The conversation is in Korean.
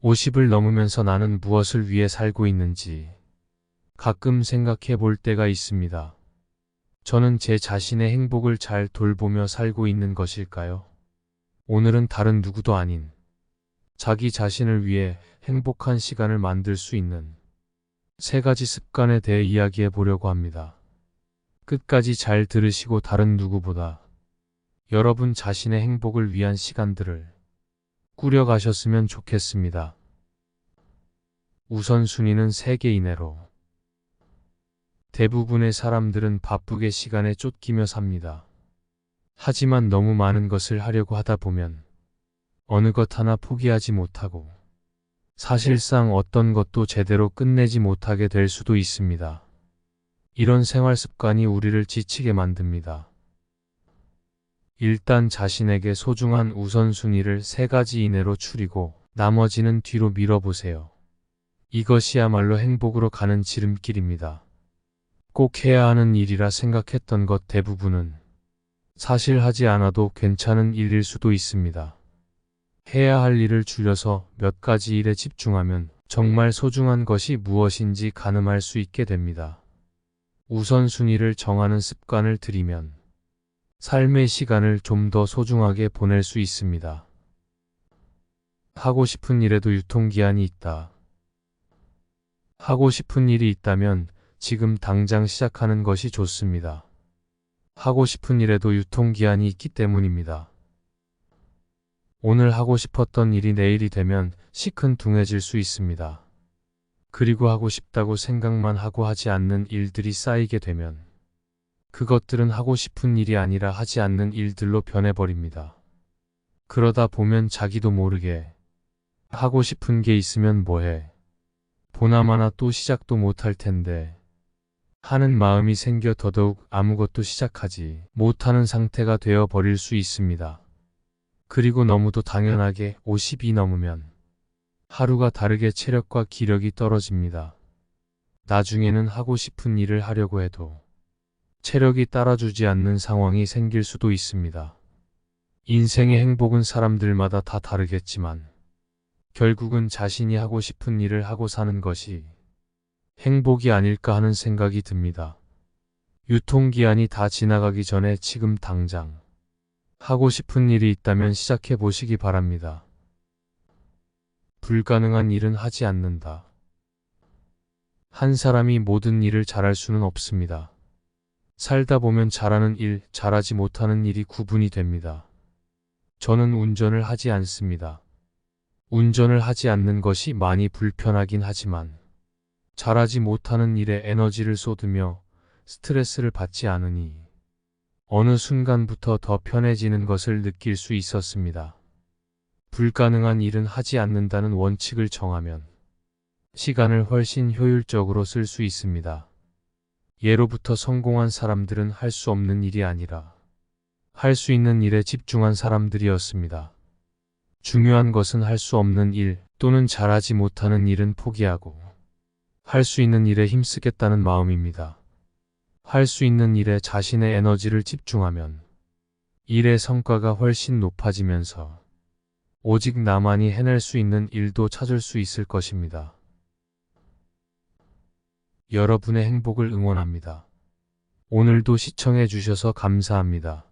50을 넘으면서 나는 무엇을 위해 살고 있는지 가끔 생각해 볼 때가 있습니다. 저는 제 자신의 행복을 잘 돌보며 살고 있는 것일까요? 오늘은 다른 누구도 아닌 자기 자신을 위해 행복한 시간을 만들 수 있는 3가지 습관에 대해 이야기해 보려고 합니다. 끝까지 잘 들으시고 다른 누구보다 여러분 자신의 행복을 위한 시간들을 꾸려가셨으면 좋겠습니다. 우선순위는 3개 이내로. 대부분의 사람들은 바쁘게 시간에 쫓기며 삽니다. 하지만 너무 많은 것을 하려고 하다 보면 어느 것 하나 포기하지 못하고 사실상 어떤 것도 제대로 끝내지 못하게 될 수도 있습니다. 이런 생활 습관이 우리를 지치게 만듭니다. 일단 자신에게 소중한 우선순위를 3가지 이내로 추리고 나머지는 뒤로 밀어보세요. 이것이야말로 행복으로 가는 지름길입니다. 꼭 해야 하는 일이라 생각했던 것 대부분은 사실 하지 않아도 괜찮은 일일 수도 있습니다. 해야 할 일을 줄여서 몇 가지 일에 집중하면 정말 소중한 것이 무엇인지 가늠할 수 있게 됩니다. 우선순위를 정하는 습관을 들이면 삶의 시간을 좀 더 소중하게 보낼 수 있습니다. 하고 싶은 일에도 유통기한이 있다. 하고 싶은 일이 있다면 지금 당장 시작하는 것이 좋습니다. 하고 싶은 일에도 유통기한이 있기 때문입니다. 오늘 하고 싶었던 일이 내일이 되면 시큰둥해질 수 있습니다. 그리고 하고 싶다고 생각만 하고 하지 않는 일들이 쌓이게 되면 그것들은 하고 싶은 일이 아니라 하지 않는 일들로 변해버립니다. 그러다 보면 자기도 모르게 하고 싶은 게 있으면 뭐해? 보나마나 또 시작도 못할 텐데 하는 마음이 생겨 더더욱 아무것도 시작하지 못하는 상태가 되어 버릴 수 있습니다. 그리고 너무도 당연하게 50이 넘으면 하루가 다르게 체력과 기력이 떨어집니다. 나중에는 하고 싶은 일을 하려고 해도 체력이 따라주지 않는 상황이 생길 수도 있습니다. 인생의 행복은 사람들마다 다 다르겠지만 결국은 자신이 하고 싶은 일을 하고 사는 것이 행복이 아닐까 하는 생각이 듭니다. 유통기한이 다 지나가기 전에 지금 당장 하고 싶은 일이 있다면 시작해 보시기 바랍니다. 불가능한 일은 하지 않는다. 한 사람이 모든 일을 잘할 수는 없습니다. 살다 보면 잘하는 일, 잘하지 못하는 일이 구분이 됩니다. 저는 운전을 하지 않습니다. 운전을 하지 않는 것이 많이 불편하긴 하지만 잘하지 못하는 일에 에너지를 쏟으며 스트레스를 받지 않으니 어느 순간부터 더 편해지는 것을 느낄 수 있었습니다. 불가능한 일은 하지 않는다는 원칙을 정하면 시간을 훨씬 효율적으로 쓸 수 있습니다. 예로부터 성공한 사람들은 할 수 없는 일이 아니라 할 수 있는 일에 집중한 사람들이었습니다. 중요한 것은 할 수 없는 일 또는 잘하지 못하는 일은 포기하고 할 수 있는 일에 힘쓰겠다는 마음입니다. 할 수 있는 일에 자신의 에너지를 집중하면 일의 성과가 훨씬 높아지면서 오직 나만이 해낼 수 있는 일도 찾을 수 있을 것입니다. 여러분의 행복을 응원합니다. 오늘도 시청해 주셔서 감사합니다.